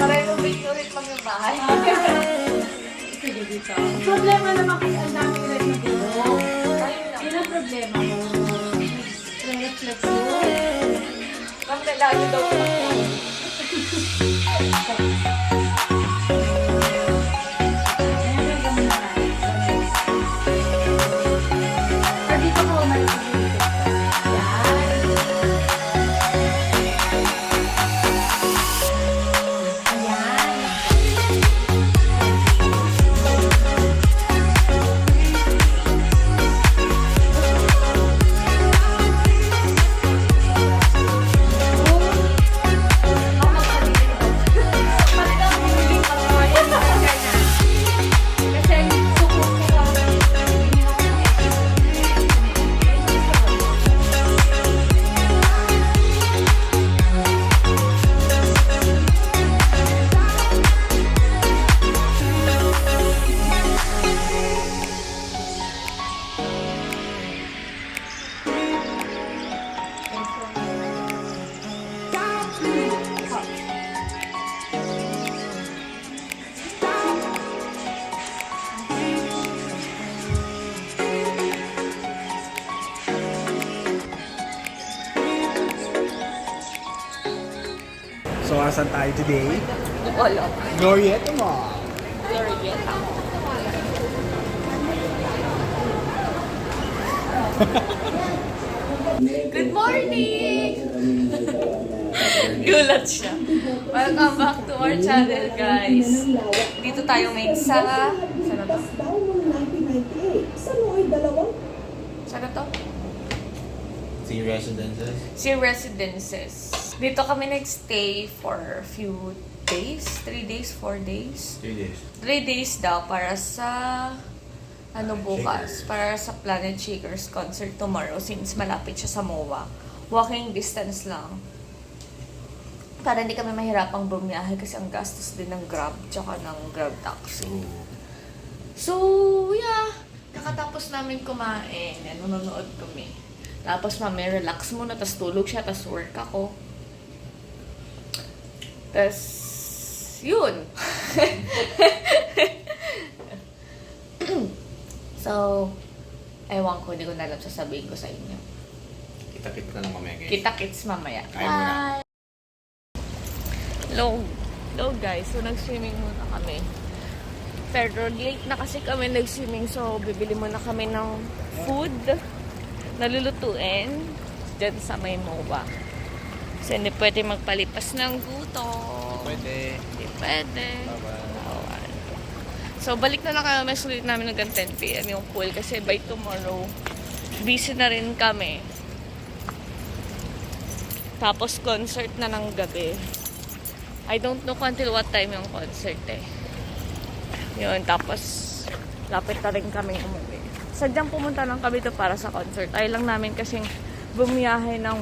Pareho ulit mag yung bahay. Sige dito. Problema naman kasi ang dami rin na dito. Yun ang problema ko. Reflex yun. Ang lalayo daw ko. Dito ko umalis. So, asan tayo today? Olo. Glorieta Mall. Glorieta. Good morning! Gulat siya. Welcome back to our channel, guys. Dito tayo ngayon sa... Saan na to? Saan na to? See residences? Si Residences. Dito kami nag-stay for a few days. 3 days, 4 days. 3 days. 3 days daw para sa... Ano bukas? Para sa Planet Shakers concert tomorrow since malapit siya sa MOA. Walking distance lang. Para hindi kami mahirapang bumiyahe kasi ang gastos din ng Grab tsaka ng Grab taxi. So, yeah. Kakatapos namin kumain. Nanonood kami. Tapos mami, relax muna. Tapos tulog siya. Tapos work ako. Tapos, yun. So, ewan ko, hindi ko na alam sasabihin ko sa inyo. Kita-kit na lang mamaya guys. Kita-kits mamaya. Kaya mo na. Hello guys, so nag-swimming muna kami. Pero late na kasi kami nag-swimming, so bibili muna kami ng food na lulutuin dyan sa may MOA. Kasi hindi pwede magpalipas ng gutom. Pwede. Hindi pwede. Bye-bye. Bawal. So, balik na lang kami. May sulit namin hanggang 10 p.m. yung pool kasi by tomorrow, busy na rin kami. Tapos, concert na ng gabi. I don't know until what time yung concert eh. Yun, tapos, lapit na rin kami umuwi. Sadyang pumunta lang kami to para sa concert. Ayaw lang namin kasing bumiyahe ng,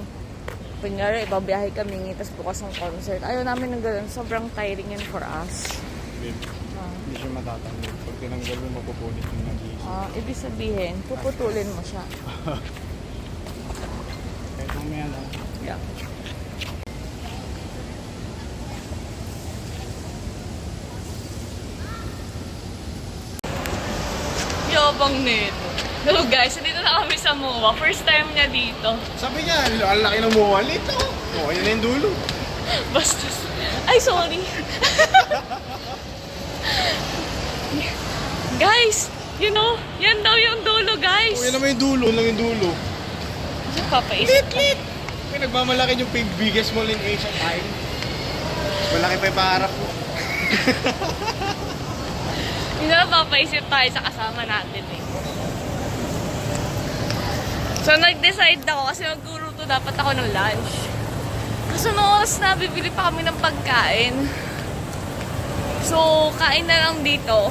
kunyari, babiyahe kami, tapos bukas ng concert. Ayaw namin ng ganun. Sobrang tiring yun for us. Hindi siya matatanggap. Pag tinanggal mo, mapupunit yung nag-iisip. Ibig sabihin, puputulin mo siya. Kahit mamaya lang. Yeah. Yabang nito. Hello guys, dito na kami sa MOA. First time niya dito. Sabi niya, ang laki ng muha. Lito. Oh, yun na yung dulo. Basta... Ay, sorry. Guys, you know, yan daw yung dulo, guys. Oh, yan naman yung dulo. Yun lang yung dulo. Kasi papaisip ka. May nagmamalaki yung biggest mall in Asia time. Malaki pa yung paharap mo. Hindi na papaisip tayo sa kasama natin eh. So, nag-decide ako kasi magluto dapat ako ng lunch. Kasi nung oras na, bibili pa kami ng pagkain. So, kain na lang dito.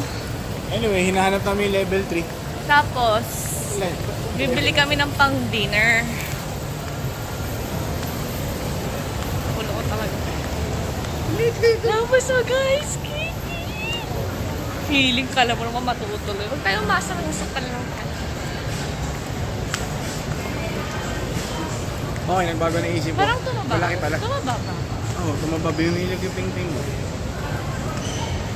Anyway, hinahanap namin yung level 3. Tapos, bibili kami ng pang-dinner. Pulo ko talaga. Tapos na guys, Kiki! Feeling ka lang mo naman matutuloy. Huwag tayong masang sa lang. Okay, nagbago na isip ko. Parang tumaba. Malaki pala. Tumaba ba? Oo, mababi yung hilig yung ping-ping mo.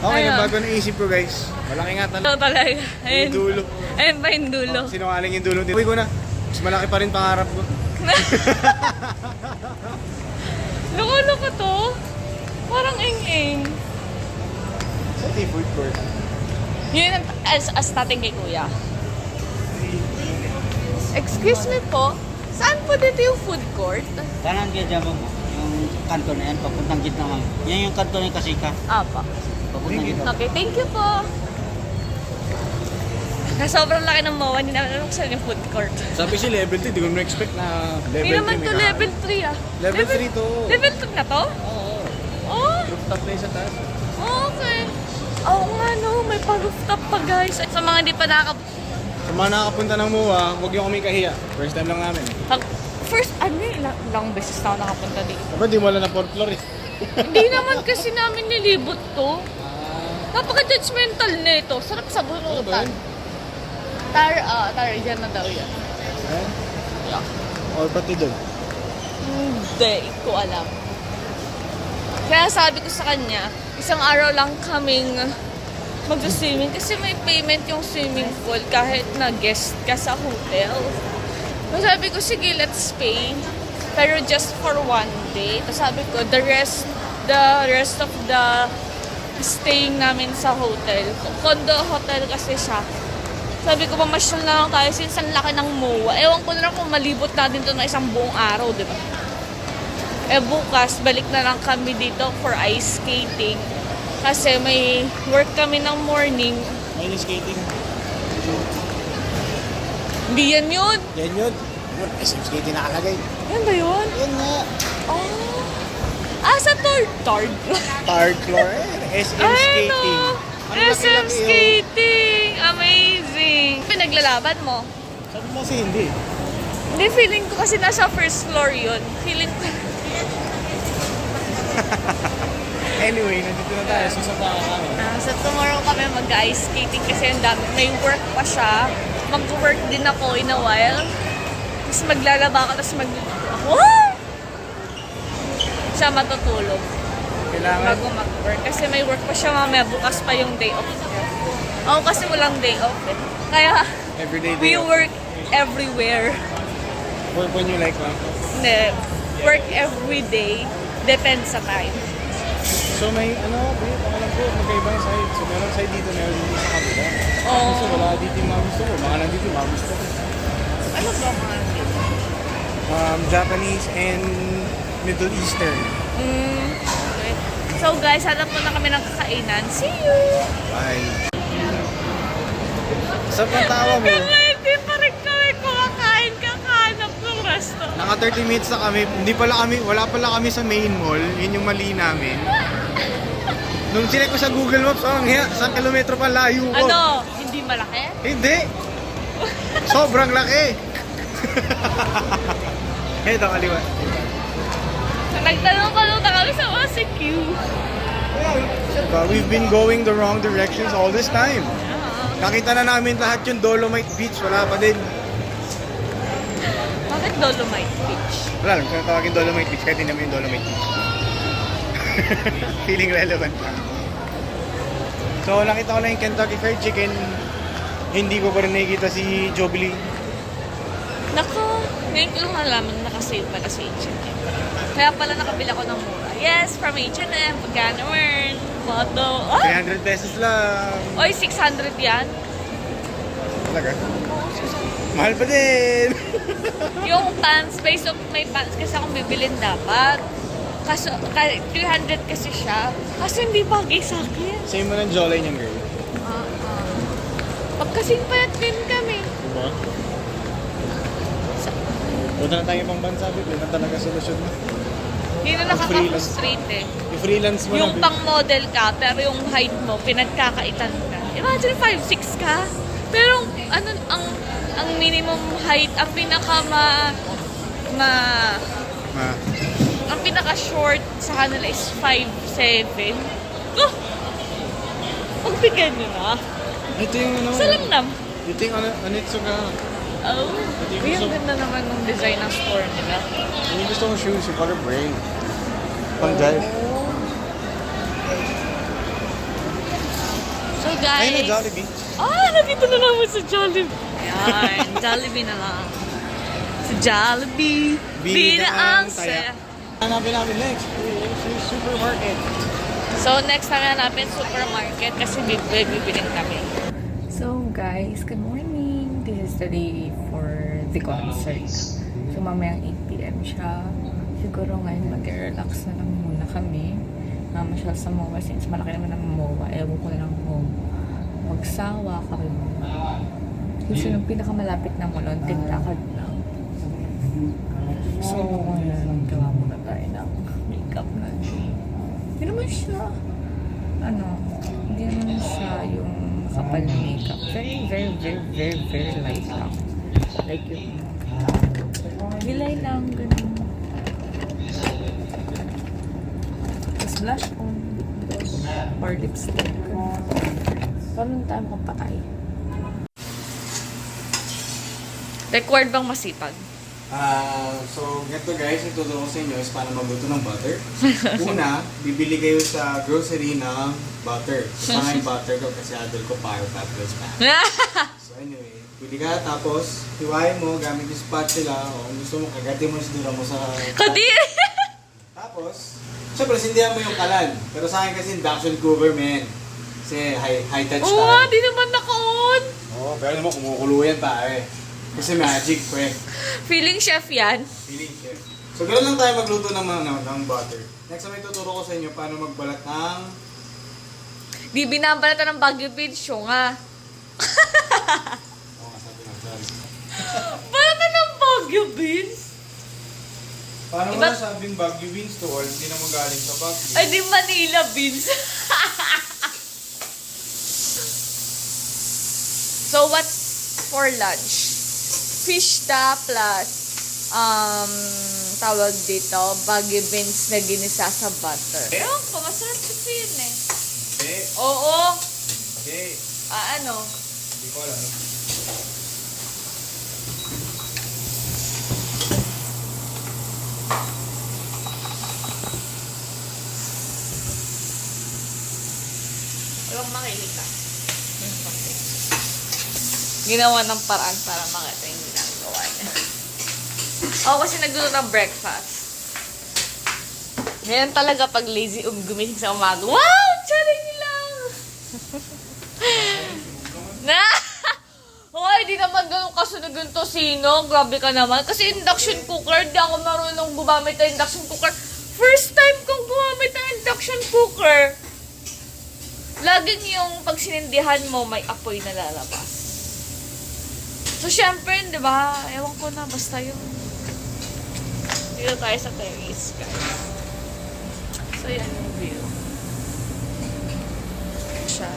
Okay, Ayun. yung bago na isip ko guys. Malaki nga Ito talaga. talaga. Yung Ayun. dulo. Ayun pa yung dulo. Oh, sinungaling yung dulo dito. Uy ko na. Mas malaki pa rin pangarap ko. Loko-loko to. Parang ing-ing. Sa food court. Yun ang as natin kay kuya. Excuse me po, saan po dito yung food court? Kanan kaya dyan mo, yung kanto na yan, papuntang gitna mo. Yan yung kanto ng Kasika, Apa. papuntang gitna. Okay, thank you po. Na sobrang laki ng MOA, hindi namin alam kung saan yung food court. Sabi si level 2, di ko na-expect na level 3. Hindi naman to level 3 ah. Level 3 to. Level 3 na to? Oo. Oh, Rooftop na yung sa taas. okay. Oo nga no, may pa-rooftop pa guys. Sa mga hindi pa Sa mga nakakapunta ng MOA, huwag yung kami kahiya. First time lang namin. First, ano yun, ilang beses na ako nakapunta dito. Dapat di mo alam na 4th floor eh. Hindi naman kasi namin nilibot to. Napaka-judgmental nito. Sarap sa Ano ba bunutan. yun? Dyan na daw yan. Eh? Yeah. Or pati doon. Hindi ko alam. Kaya sabi ko sa kanya, isang araw lang kaming mag-swimming kasi may payment yung swimming pool kahit na guest ka sa hotel. So sabi ko, sige, let's pay. Pero just for one day. Tapos sabi ko, the rest of the staying namin sa hotel. Condo hotel kasi siya. Sabi ko, mamasyal na lang tayo since ang laki ng MOA. Ewan ko na lang kung malibot natin to na isang buong araw, di ba? Eh bukas, balik na lang kami dito for ice skating. Kasi may work kami ng morning. Ayun yung skating. Hindi yan yun. Yan yun. SM skating nakalagay. Yan ba yun? Yan nga. Oh. Sa third. Third floor eh. SM skating. Ano? Ang SM laki-laki, oh. skating. Amazing. Pinaglalaban mo? Sabi mo kasi hindi. Hindi, feeling ko kasi nasa first floor yun. Feeling ko. Anyway, nandito na tayo. Susapa ka kami. So tomorrow kami mag-ice skating kasi ang dami. May work pa siya. Mag-work din ako in a while. Tapos maglalaba ako, tapos What? Siya matutulog Kailangan. bago mag-work. Kasi may work pa siya mamaya. Bukas pa yung day off niya. Ako kasi walang day off eh. Kaya Everyday we day off. work everywhere. Work when you like lang. Hindi. Work every day. Depends sa time. So may babe, alam ko, magkaibang side. So meron side dito, meron dito sa kabila. Oh. So wala dito yung mga gusto ko. Mga nandito yung mga gusto ko. Ano ba mga Japanese and Middle Eastern. Okay. So guys, hanap muna kami ng kakainan. See you! Bye. Saan ang tawa mo? Hanggang hindi pa rin kami kumakain, kakahanap ng restaurant. Naka 30 minutes na kami. Wala pala kami sa main mall. Yun yung mali namin. Nung sinek ko sa Google Maps, isang kilometro pa layo ko. Ano? Hindi malaki? Hindi. Sobrang laki. Ito, kaliwa. So, nagtanong-tanong na kami sa mga CQ. But we've been going the wrong directions all this time. Nakita na namin lahat yung Dolomite Beach. Wala pa din. Bakit Dolomite Beach? Wala lang, kung tawagin Dolomite Beach, kahit hindi naman yung Dolomite Beach. Feeling relevant lang. So, nakita ko lang yung Kentucky Fried Chicken. Hindi ko pa rin nakikita si Jobley. Nako, ngayon ko lang nalaman na nakasale pala sa H&M. Kaya pala nakabila ko ng mura. Yes, from H&M. Pagkano earn? Photo. Oh! 300 pesos lang. Oy, 600 yan. Talaga? Mahal pa din. Yung pants, based on may pants kasi akong bibilin dapat. Kaso, 300 kasi siya. Kaso hindi bagay sa akin. Same mo ng jawline yung girl. Pag kasing payat din kami. Diba? Punta na tayo pang bansa, babe. Yun na talaga solusyon mo. Hindi na nakaka-frustrate eh. I-freelance mo Yung na, babe. pang model ka, pero yung height mo, pinagkakaitan ka. Imagine 5'6" ka. Pero ang minimum height, ang ang pinaka-short sa kanila is 5'7". Oh! Pagbigyan nyo na. Ito yung Sa lang nam. Ito yung Onitsuka. Oh. Uy, ang ganda naman ng design ng store nila. Yung gusto kong shoes, yung color brain. pang drive. So guys, Ayun na, Jollibee. nandito na naman sa Jollibee. Ayan, Jollibee na lang. Sa Jollibee, bida ang saya. Hanapin namin next. Supermarket. So next na namin supermarket kasi bibiling kami. So guys, good morning. This is the day for the concert. So mamayang 8 PM siya. Siguro ngayon mag-relax na lang muna kami. Mamasyal sa MOA since malaki naman ang MOA. Ewan ko na lang kung magsawa kami. Kasi yung pinakamalapit na mall, tigtakad lang. So, gawa muna tayo ng makeup na. Hindi naman siya, hindi naman siya yung kapal na makeup. Very light lang. Like yung nilay lang, ganun. Tapos blush on. Or lipstick. Paano tayo makapatay? Record bang masipag? So, ganito guys, ituturo ko sa inyo is paano magluto ng butter. Una, bibili kayo sa grocery ng butter. So, sana yung butter ko kasi adol ko para tablets pa. So anyway, bili ka tapos hiwain mo gamit yung spatula o kung gusto mo kagatin mo sinura mo sa... Kadiri! Tapos, syempre sindihan mo yung kalan. Pero sa akin kasi induction cooker, man. Kasi high touch Oo nga, di naman naka-on. Oo, pero naman kumukulo yan pare. Kasi magic, pre. Feeling chef yan. Feeling chef. So, ganoon lang tayo magluto ng butter. Next, may tuturo ko sa inyo paano magbalat ng... Di binabalatan ng Baguio Beans, siyo nga. Oo, sabi na, sorry. Balatan ng Baguio Beans? Paano mo Iba- nasabing Baguio beans to all? Hindi naman galing sa Baguio. Ay, di Manila Beans. So, what's for lunch? Fish ta plus, tawag dito, Baguio Beans na ginisa sa butter. Ewan ko, masarap kasi yun eh. Hindi. Oo. Hindi. Ano? Hindi ko alam. Ewan makilig ka. Ginawa ng paraan para makita yung ginagawa niya. Ako kasi nagluto ng breakfast. Ngayon talaga pag lazy gumising sa umaga. Wow! Charing lang! Na! Hoy, di naman ganun kasunod yung tosino. Grabe ka naman. Kasi induction cooker, di ako marunong gumamit ng induction cooker. First time kong gumamit ng induction cooker. Laging yung pag sinindihan mo, may apoy na lalabas. So, syempre, di ba? Ewan ko na, basta yun. Dito tayo sa terrace, guys. So, yan yung view. Siya.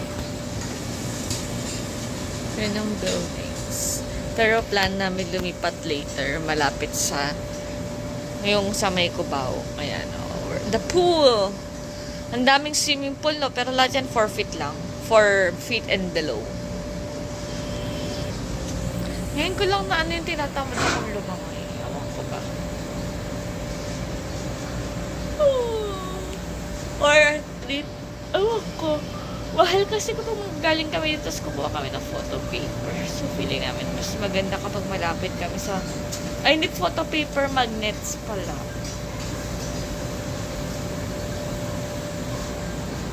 Yan yung buildings. Pero plan namin lumipat later, malapit sa yung sa may Cubao. Ayan, the pool. Ang daming swimming pool, no? Pero lahat yan 4 feet lang. 4 feet and below. Ngayon ko lang na ano yung tinatamad akong lumangay. Ewan ko ba? Or, ewan ko. Wahal kasi kapag galing kami dito, tapos kumuha kami ng photo paper. So, feeling namin mas maganda kapag malapit kami sa... Ay, hindi photo paper, magnets pala.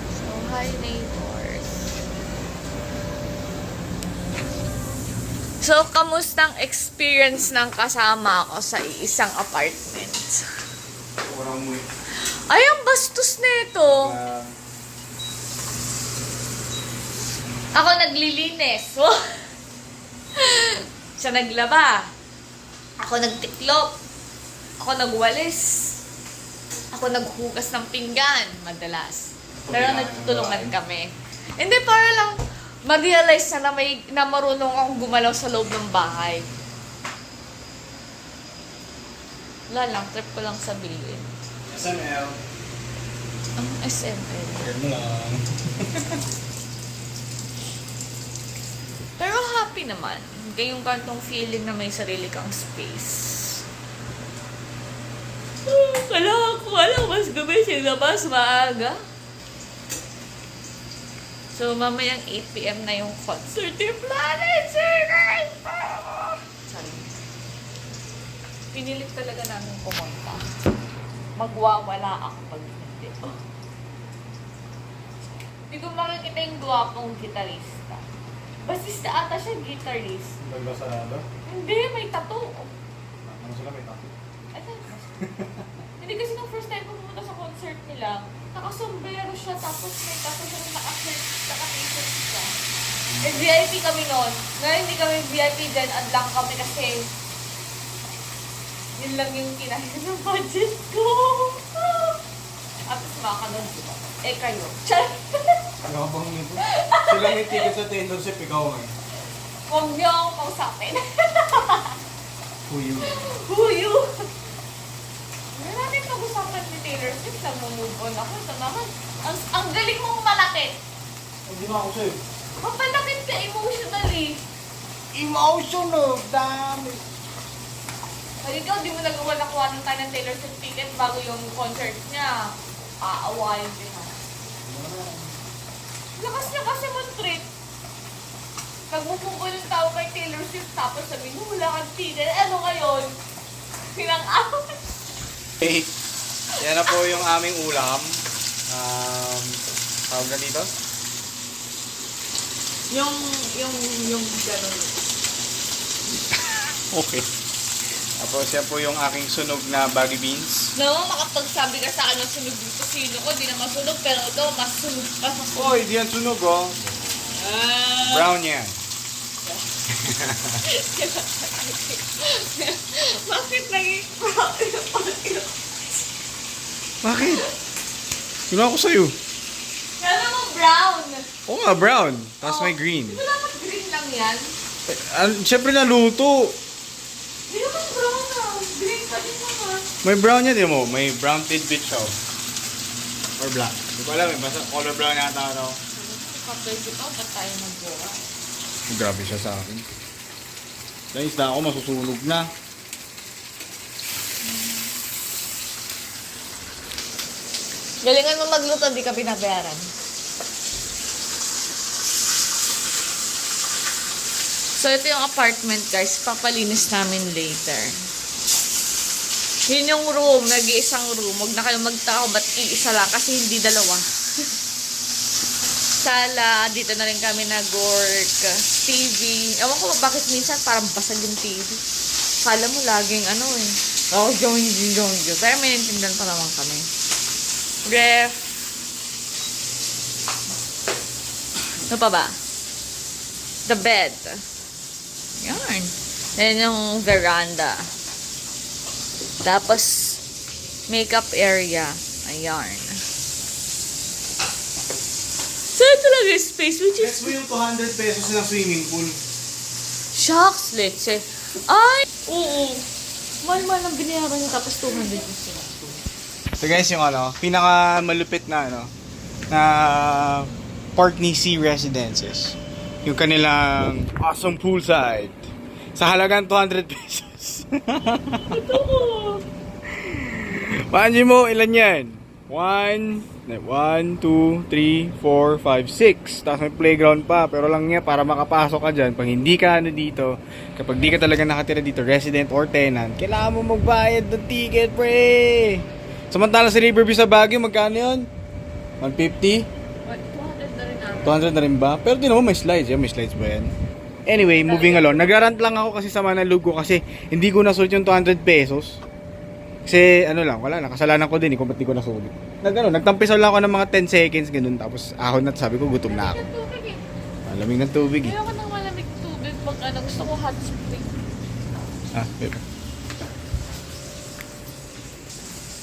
So, hi neighbors. So, kamustang experience ng kasama ko sa isang apartment? Walang muy. Ay, ang bastos nito. Ako naglilinis. Siya naglaba. Ako nagtiklop. Ako nagwalis. Ako naghugas ng pinggan, madalas. Pero nagtutulungan kami. Hindi, para lang ma-realize na marunong akong gumalaw sa loob ng bahay. Wala lang, trip ko lang sa bilhin. SML. Ang SML. Ganun lang. Pero happy naman. Gayong kantong feeling na may sarili kang space. Kailangan ko, mas gawin gumising na mas maaga. So, mamayang 8 p.m. na yung concert ni Planet Shakers! Sorry. Pinilit talaga namin pumunta. Magwawala ako pag hindi. Hindi ko makikita yung guwapong gitarista. Basista ata siya, guitarist. Naglasarado? Hindi, may tattoo. Ano sila may tattoo? Hindi kasi nung first time pumunta sa concert nila, nakasombrero siya, tapos may tattoo siya, naka-t-shirt siya. And VIP kami noon. Ngayon hindi kami VIP din, lang kami kasi yun lang yung kinahit ng budget ko. At makakanood diba? Eh kayo. Char! Ano bang nito? Sila may ticket sa Taylor Swift, ikaw nga. Huwag niyo akong kausapin. Who you? Who you? Hindi natin pag-usapan ni Taylor Swift, nag-move on ako. Ito naman, ang galing mong malakit. Hindi na ako sa'yo. Mapalakit ka emotionally. Emotional! Dami! Ay, ikaw, di mo nagawa nakuha ng tayo ng Taylor Swift ticket bago yung concert niya. Aawayin din ha. Lakas niya kasi mag-treat. Pagmumungkol yung tao kay Taylor Swift, tapos sabihin mo, wala kang ticket. Ano ngayon? Pinang-away. Hey, yan na po yung aming ulam. Tawag na dito? Yung gano'n. Okay. Tapos yan po yung aking sunog na baggy beans. No, makapagsabi ka sa akin ng sunog dito, sino ko, di naman sunog, pero ito, mas sunog pa sa sunog. Oy, di yan sunog oh. Brown yan. Bakit naging brown yung pag-iwan? Bakit? Sino ako sa'yo? Kaya mo brown. Oo nga, brown. Tapos may green. Di ba dapat green lang yan? Siyempre naluto. Di naman brown ah. Green pa din naman. May brown yan, di mo? May brown tidbit siya. Or black. Di ko alam eh. Basta color brown yata ano. Kapag ito, ba't tayo mag-gawa? Grabe siya sa akin. Dahil isda ako masusunog na. Galingan mo magluto, di ka pinabayaran. So, ito yung apartment, guys. Papalinis namin later. Yun yung room, nag-iisang room. Huwag na kayo magtao, ba't iisa lang? Kasi hindi dalawa. Sala, dito na rin kami nag-work. TV. Ewan ko bakit minsan parang basag yung TV. Kala mo laging ano eh. Oh, yung. Pero may nintindihan pa naman kami. Ref. Ano pa ba? The bed. Yan. Then yung veranda. Tapos, makeup area. Ayan. So, ito lang yung space, which is... Guess mo yung 200 pesos na swimming pool. Shucks, let's say. Ay! Oo. Mahal-mahal ang binayaran niya, tapos 200 yung sinabi. So guys, yung ano, pinaka malupit na ano, na park ni Sea Residences. Yung kanilang awesome poolside. Sa halagang 200 pesos. Ito ko. Paanji mo, ilan yan? 1, 2, 3, 4, 5, 6. Tapos may playground pa. Pero lang niya, para makapasok ka dyan, pag hindi ka ano dito, kapag di ka talaga nakatira dito, resident or tenant, kailangan mo magbayad ng ticket, pre! Samantala sa Riverview sa Baguio, magkano yun? 150? 200 na rin ako. 200 na rin ba? Pero di naman may slides. May slides ba yan? Anyway, moving along. Nagrarant lang ako kasi sa Manalug ko kasi hindi ko nasulit yung 200 pesos. Kasi ano lang, wala na. Kasalanan ko din kung ba't di ko nasulit. Nagtampisaw lang ako ng mga 10 seconds ganun. Tapos ahon at sabi ko gutom na ako. Malamig ng tubig eh. Malamig ng tubig eh. Ayoko ng malamig tubig. Pag ano, gusto ko hot spring. Ah, pero.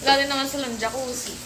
Lalo naman sa jacuzzi.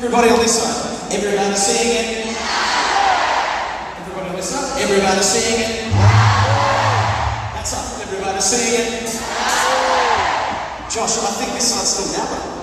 Everybody on this side. Everybody sing it. Everybody on this side. Everybody sing it. That's up. Everybody sing it. Josh, I think this side's still narrow.